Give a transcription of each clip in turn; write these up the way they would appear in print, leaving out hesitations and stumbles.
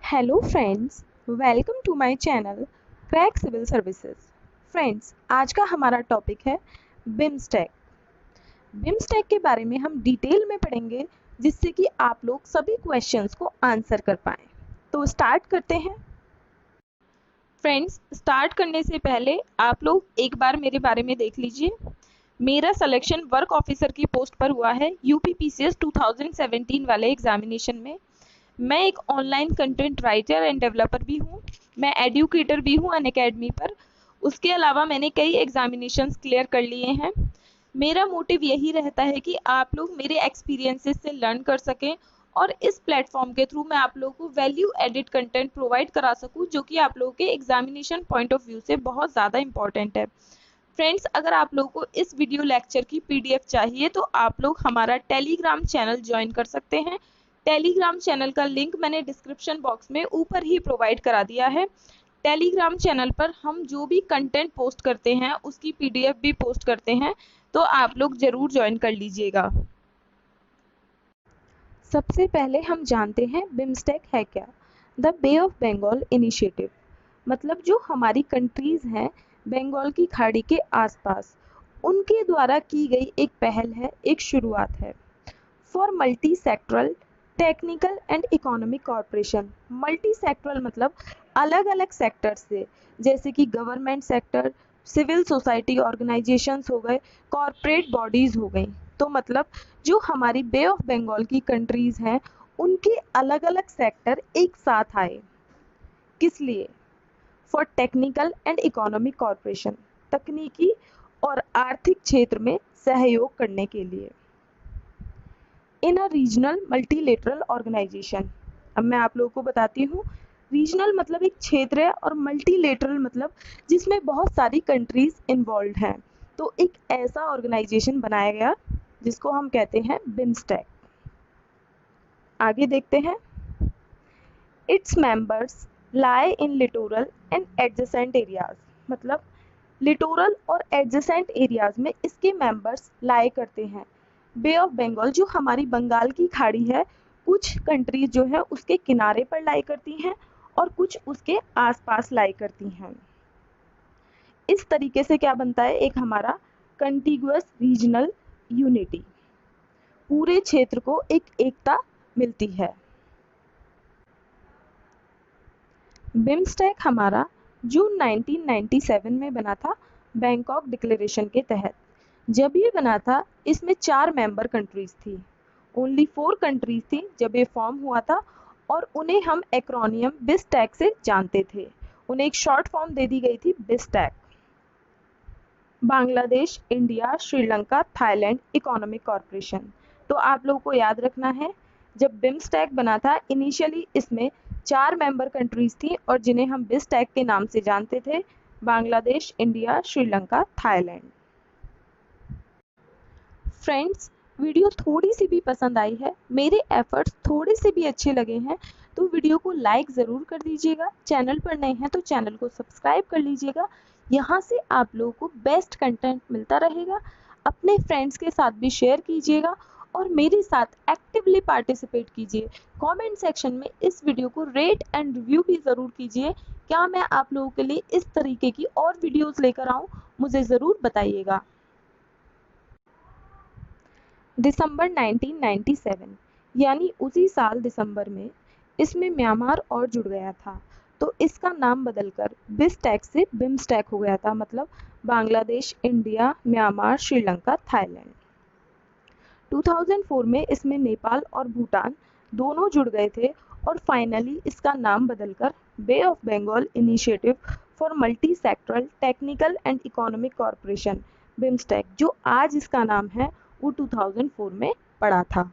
Hello friends, welcome to my channel crack civil services. Friends, आज का हमारा topic है बिमस्टेक। बिमस्टेक के बारे में हम डिटेल में पढ़ेंगे जिससे कि आप लोग सभी क्वेश्चंस को आंसर कर पाएँ। तो स्टार्ट करते हैं। फ्रेंड्स, स्टार्ट करने से पहले आप लोग एक बार मेरे बारे में देख लीजिए। मेरा सिलेक्शन वर्क ऑफिसर की पोस्ट पर हुआ है यूपीपीसीएस 2017 वाले एग्जामिनेशन में। मैं एक online content writer end developer भी हूँ। मैं एडुकेटर भी हूँ अनअकैडमी पर। उसके अलावा मैंने कई एग्जामिनेशंस क्लियर कर लिए हैं। मेरा मोटिव यही रहता है कि आप लोग मेरे एक्सपीरियंसेस से लर्न कर सकें और इस प्लेटफॉर्म के थ्रू मैं आप लोगों को वैल्यू एडिड कंटेंट प्रोवाइड करा सकूं, जो कि आप लोगों के एग्जामिनेशन पॉइंट ऑफ व्यू से बहुत ज़्यादा इंपॉर्टेंट है। फ्रेंड्स, अगर आप लोगों को इस वीडियो लेक्चर की पीडीएफ चाहिए तो आप लोग हमारा टेलीग्राम चैनल ज्वाइन कर सकते हैं। टेलीग्राम चैनल का लिंक मैंने डिस्क्रिप्शन बॉक्स में ऊपर ही प्रोवाइड करा दिया है। टेलीग्राम चैनल पर हम जो भी कंटेंट पोस्ट करते हैं उसकी पीडीएफ भी पोस्ट करते हैं, तो आप लोग जरूर ज्वाइन कर लीजिएगा। सबसे पहले हम जानते हैं बिमस्टेक है क्या। The Bay of Bengal initiative मतलब जो हमारी कंट्रीज हैं बंगाल की खाड़ी के आसपास, उनके द्वारा की गई एक पहल है, एक शुरुआत है। For multi sectoral technical and economic corporation. Multi sectoral मतलब अलग अलग सेक्टर से, जैसे कि government sector, civil society organisations हो गए, कॉरपोरेट बॉडीज हो गई। तो मतलब जो हमारी बे ऑफ बंगाल की कंट्रीज हैं उनके अलग अलग सेक्टर एक साथ आए। किस लिए? For technical and economic corporation, तकनीकी और आर्थिक क्षेत्र में सहयोग करने के लिए। इन अ रीजनल मल्टीलेटरल ऑर्गेनाइजेशन। अब मैं आप लोगों को बताती हूँ, रीजनल मतलब एक क्षेत्र है और मल्टीलेटरल मतलब जिसमें बहुत सारी कंट्रीज इन्वॉल्व हैं। तो एक ऐसा ऑर्गेनाइजेशन बनाया गया जिसको हम कहते हैं बिमस्टेक। आगे देखते हैं। Its members lie in littoral and adjacent areas. मतलब लिटोरल और एडजेसेंट एरियाज में इसके मेंबर्स लाई करते हैं। बे ऑफ बंगाल जो हमारी बंगाल की खाड़ी है, कुछ कंट्रीज जो है उसके किनारे पर लाई करती हैं और कुछ उसके आसपास लाई करती हैं। इस तरीके से क्या बनता है, एक हमारा कंटिगुअस रीजनल यूनिटी, पूरे क्षेत्र को एक एकता मिलती है। बिमस्टेक हमारा जून 1997 में बना था बैंकॉक डिक्लेरेशन के तहत। जब ये बना था इसमें 4 मेंबर कंट्रीज थी। ओनली 4 कंट्रीज थी जब ये फॉर्म हुआ था और उन्हें हम एक्रोनियम बिस्टैक से जानते थे। उन्हें एक शॉर्ट फॉर्म दे दी गई थी BISTEC. Bangladesh, India, Sri Lanka, Thailand economic corporation. तो आप लोगों को याद रखना है, जब बिमस्टेक बना था इनिशियली इसमें 4 मेंबर कंट्रीज थी और जिन्हें हम बिस्टैक के नाम से जानते थे, Bangladesh, India, Sri Lanka, Thailand. Friends, video थोड़ी सी भी पसंद आई है, मेरे एफर्ट्स थोड़े से भी अच्छे लगे हैं तो वीडियो को लाइक ज़रूर कर दीजिएगा। चैनल पर नए हैं तो चैनल को सब्सक्राइब कर लीजिएगा। यहाँ से आप लोगों को बेस्ट कंटेंट मिलता रहेगा। अपने फ्रेंड्स के साथ भी शेयर कीजिएगा और मेरे साथ एक्टिवली पार्टिसिपेट कीजिए। कमेंट सेक्शन में इस वीडियो को रेट एंड रिव्यू भी ज़रूर कीजिए। क्या मैं आप लोगों के लिए इस तरीके की और वीडियोज़ लेकर आऊँ, मुझे ज़रूर बताइएगा। दिसंबर 1997 यानी उसी साल दिसंबर में इसमें म्यांमार और जुड़ गया था, तो इसका नाम बदलकर बिस्टैक से बिमस्टैक हो गया था। मतलब Bangladesh, India, Myanmar, Sri Lanka, Thailand. 2004 में इसमें नेपाल और भूटान दोनों जुड़ गए थे और फाइनली इसका नाम बदलकर Bay of Bengal initiative for multi sectoral technical and economic corporation BIMSTEC, जो आज इसका नाम है, वो 2004 में पड़ा था।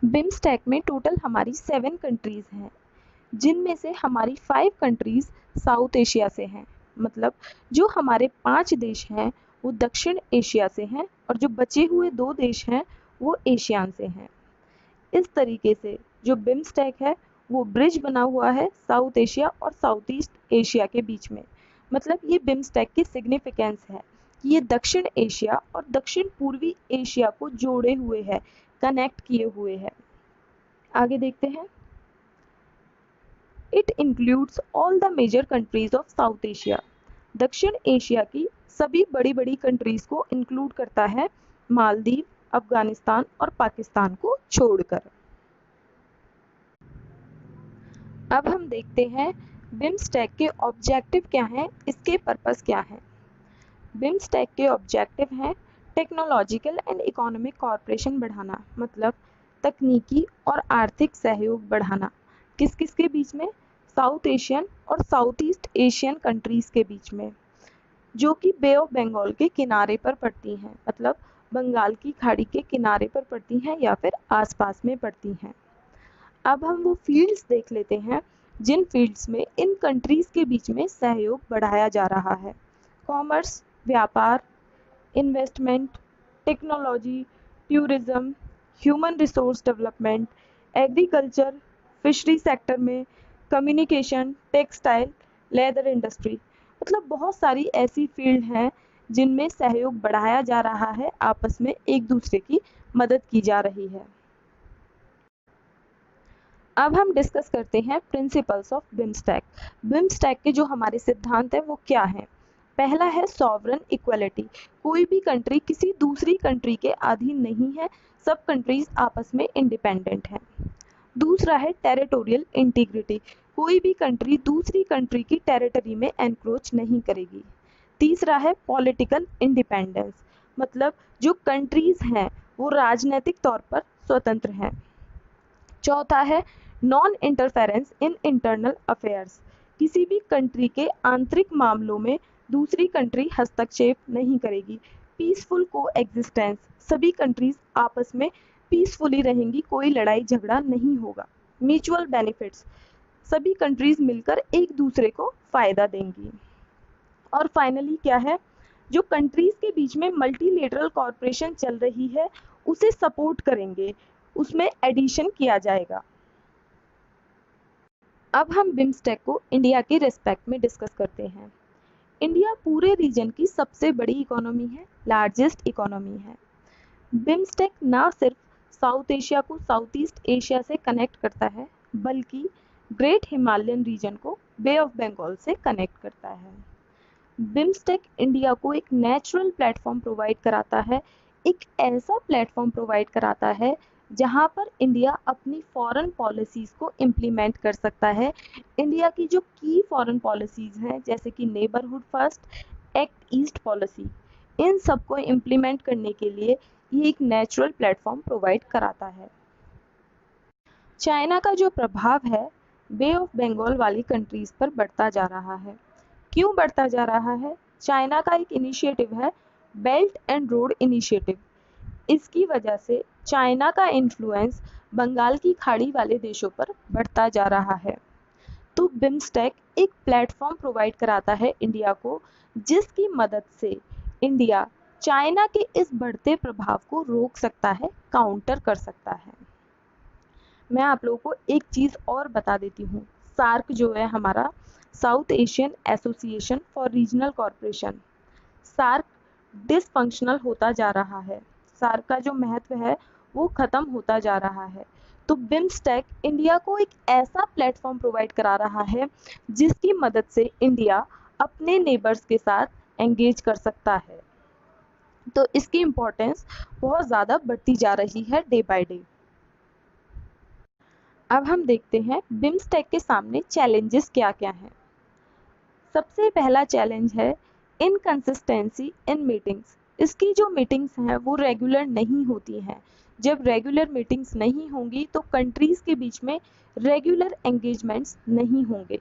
बिमस्टेक में टोटल हमारी 7 कंट्रीज हैं, जिनमें से हमारी 5 कंट्रीज साउथ एशिया से हैं। मतलब जो हमारे 5 देश हैं वो दक्षिण एशिया से हैं और जो बचे हुए 2 देश हैं वो एशियान से हैं। इस तरीके से जो बिमस्टेक है वो ब्रिज बना हुआ है साउथ एशिया और साउथ ईस्ट एशिया के बीच में। मतलब ये बिमस्टेक की सिग्निफिकेंस है कि ये दक्षिण एशिया और दक्षिण पूर्वी एशिया को जोड़े हुए है, कनेक्ट किए हुए है। आगे देखते हैं। It includes all the major countries of South Asia. दक्षिण एशिया की सभी बड़ी बड़ी कंट्रीज को इंक्लूड करता है, मालदीव, अफगानिस्तान और पाकिस्तान को छोड़कर। अब हम देखते हैं बिम्स्टेक के ऑब्जेक्टिव क्या हैं, इसके पर्पस क्या हैं। बिम्स्टेक के ऑब्जेक्टिव हैं टेक्नोलॉजिकल एंड इकोनॉमिक कॉर्पोरेशन बढ़ाना, मतलब तकनीकी और आर्थिक सहयोग बढ़ाना। किस किस के बीच में? साउथ एशियन और साउथ ईस्ट एशियन कंट्रीज के बीच में, जो कि बे ऑफ बंगाल के किनारे पर पड़ती हैं, मतलब बंगाल की खाड़ी के किनारे पर पड़ती हैं या फिर आसपास में पड़ती हैं। अब हम वो फील्ड्स देख लेते हैं जिन फील्ड्स में इन कंट्रीज के बीच में सहयोग बढ़ाया जा रहा है। कॉमर्स, व्यापार, investment, technology, tourism, human resource development, agriculture, fishery sector में, कम्युनिकेशन, टेक्सटाइल, लेदर इंडस्ट्री। मतलब बहुत सारी ऐसी फील्ड हैं जिनमें सहयोग बढ़ाया जा रहा है, आपस में एक दूसरे की मदद की जा रही है। अब हम डिस्कस करते हैं प्रिंसिपल्स ऑफ बिम्स्टेक। बिम्स्टेक के जो हमारे सिद्धांत हैं वो क्या हैं? पहला है सॉवरन इक्वलिटी, कोई भी कंट्री किसी दूसरी कंट्री के अधीन नहीं है, सब कंट्रीज आपस में इंडिपेंडेंट हैं। दूसरा है टेरिटोरियल इंटीग्रिटी, कोई भी कंट्री दूसरी कंट्री की टेरिटरी में एनक्रोच नहीं करेगी। तीसरा है पॉलिटिकल इंडिपेंडेंस, मतलब जो कंट्रीज हैं वो राजनीतिक तौर पर स्वतंत्र हैं। चौथा है non interference in internal affairs, किसी भी कंट्री के आंतरिक मामलों में दूसरी कंट्री हस्तक्षेप नहीं करेगी। पीसफुल को एग्जिस्टेंस, सभी कंट्रीज आपस में पीसफुली रहेंगी, कोई लड़ाई झगड़ा नहीं होगा। म्यूचुअल बेनिफिट्स, सभी कंट्रीज मिलकर एक दूसरे को फायदा देंगी। और फाइनली क्या है, जो कंट्रीज के बीच में मल्टीलेटरल कॉर्पोरेशन चल रही है उसे सपोर्ट करेंगे, उसमें एडिशन किया जाएगा। अब हम बिम्स्टेक को इंडिया के रिस्पेक्ट में डिस्कस करते हैं। इंडिया पूरे रीजन की सबसे बड़ी इकोनॉमी है, लार्जेस्ट इकोनॉमी है। बिम्स्टेक ना सिर्फ साउथ एशिया को साउथ ईस्ट एशिया से कनेक्ट करता है, बल्कि ग्रेट हिमालयन रीजन को बे ऑफ बंगाल से कनेक्ट करता है। बिम्स्टेक इंडिया को एक नेचुरल प्लेटफॉर्म प्रोवाइड कराता है, एक ऐसा प्लेटफॉर्म प्रोवाइड कराता है जहां पर इंडिया अपनी फॉरेन पॉलिसीज़ को इम्प्लीमेंट कर सकता है। इंडिया की जो की फॉरेन पॉलिसीज़ हैं, जैसे कि neighbourhood first, act east policy, इन सबको इम्प्लीमेंट करने के लिए ये एक नेचुरल प्लेटफॉर्म प्रोवाइड कराता है। चाइना का जो प्रभाव है बे ऑफ बंगाल वाली कंट्रीज़ पर बढ़ता जा रहा है। क्यों बढ़ता जा रहा है? चाइना का एक इनिशिएटिव है बेल्ट एंड रोड इनिशिएटिव। इसकी वजह से चाइना का इन्फ्लुएंस बंगाल की खाड़ी वाले देशों पर बढ़ता जा रहा है। तो बिम्स्टेक एक प्लेटफॉर्म प्रोवाइड कराता है इंडिया को, जिसकी मदद से इंडिया चाइना के इस बढ़ते प्रभाव को रोक सकता है, काउंटर कर सकता है। मैं आप लोगों को एक चीज़ और बता देती हूँ। सार्क जो है हमारा, South Asian Association for Regional corporation, SAARC dysfunctional होता जा रहा है। सार्क का जो महत्व है वो खत्म होता जा रहा है। तो बिम्स्टेक इंडिया को एक ऐसा प्लेटफॉर्म प्रोवाइड करा रहा है जिसकी मदद से इंडिया अपने नेबर्स के साथ एंगेज कर सकता है। तो इसकी इम्पोर्टेंस बहुत ज़्यादा बढ़ती जा रही है डे बाय डे। अब हम देखते हैं बिम्स्टेक के सामने चैलेंजेस क्या क्या हैं। सबसे पहला चैलेंज है इनकंसिस्टेंसी इन मीटिंग्स। इसकी जो मीटिंग्स हैं वो रेगुलर नहीं होती हैं। जब रेगुलर मीटिंग्स नहीं होंगी तो कंट्रीज़ के बीच में रेगुलर एंगेजमेंट्स नहीं होंगे।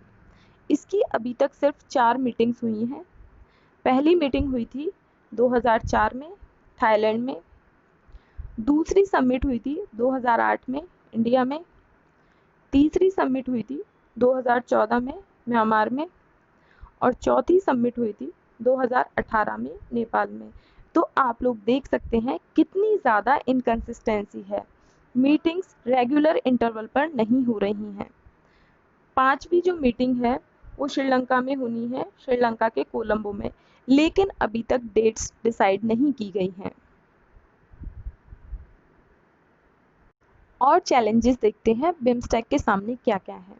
इसकी अभी तक सिर्फ 4 मीटिंग्स हुई हैं। पहली मीटिंग हुई थी 2004 में थाईलैंड में, दूसरी समिट हुई थी 2008 में इंडिया में, तीसरी समिट हुई थी 2014 में म्यांमार में, और चौथी समिट हुई थी 2018 में नेपाल में। तो आप लोग देख सकते हैं कितनी ज़्यादा इनकंसिस्टेंसी है, मीटिंग्स रेगुलर इंटरवल पर नहीं हो रही हैं। 5वीं जो मीटिंग है वो श्रीलंका में होनी है, श्रीलंका के कोलंबो में, लेकिन अभी तक डेट्स डिसाइड नहीं की गई हैं। और चैलेंजेस देखते हैं बिम्स्टेक के सामने क्या क्या है।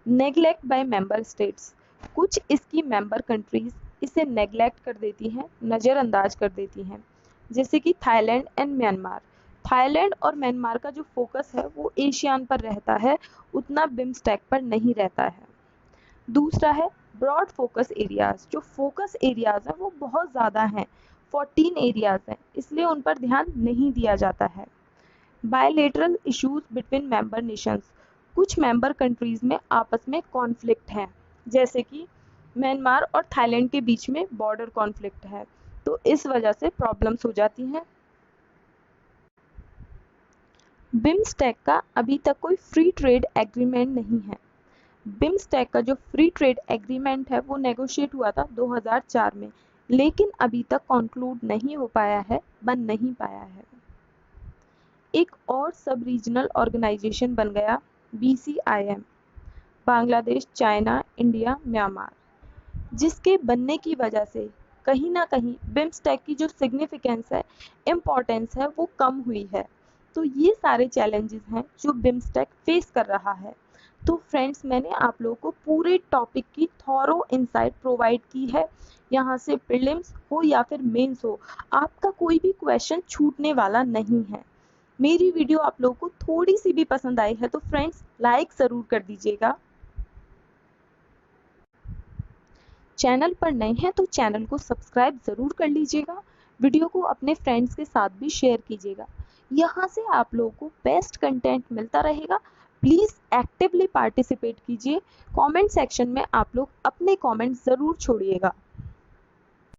नेग्लेक्ट बाय मेंबर स्टेट्स, कुछ इसकी मेंबर कंट्रीज इसे नेग्लेक्ट कर देती हैं, नज़रअंदाज कर देती हैं, जैसे कि थाईलैंड एंड म्यांमार। थाईलैंड और म्यांमार का जो फोकस है वो एशियान पर रहता है, उतना बिम्स्टेक पर नहीं रहता है। दूसरा है ब्रॉड फोकस एरियाज, जो फोकस एरियाज हैं वो बहुत ज़्यादा हैं, 14 एरियाज हैं, इसलिए उन पर ध्यान नहीं दिया जाता है। Bilateral issues between member Nations, कुछ मेंबर कंट्रीज में आपस में कॉन्फ्लिक्ट हैं, जैसे कि म्यांमार और थाईलैंड के बीच में बॉर्डर कॉन्फ्लिक्ट है, तो इस वजह से प्रॉब्लम्स हो जाती हैं। बिम्स्टेक का अभी तक कोई फ्री ट्रेड एग्रीमेंट नहीं है। बिम्स्टेक का जो फ्री ट्रेड एग्रीमेंट है वो नेगोशिएट हुआ था 2004 में, लेकिन अभी तक कंक्लूड नहीं हो पाया है, बन नहीं पाया है। एक और सब रीजनल ऑर्गेनाइजेशन बन गया BCIM, Bangladesh, China, India, Myanmar, जिसके बनने की वजह से कहीं ना कहीं बिम्स्टेक की जो सिग्निफिकेंस है, इम्पोर्टेंस है, वो कम हुई है। तो ये सारे चैलेंजेस हैं जो बिम्स्टेक फेस कर रहा है। तो फ्रेंड्स, मैंने आप लोगों को पूरे टॉपिक की थॉरो इंसाइट प्रोवाइड की है। यहाँ से प्रीलिम्स हो या फिर मेंस हो, आपका कोई भी क्वेश्चन छूटने वाला नहीं है। मेरी वीडियो आप लोगों को थोड़ी सी भी पसंद आई है तो फ्रेंड्स लाइक ज़रूर कर दीजिएगा। चैनल पर नए हैं तो चैनल को सब्सक्राइब ज़रूर कर लीजिएगा। वीडियो को अपने फ्रेंड्स के साथ भी शेयर कीजिएगा। यहाँ से आप लोगों को बेस्ट कंटेंट मिलता रहेगा। प्लीज़ एक्टिवली पार्टिसिपेट कीजिए। कमेंट सेक्शन में आप लोग अपने कमेंट ज़रूर छोड़िएगा।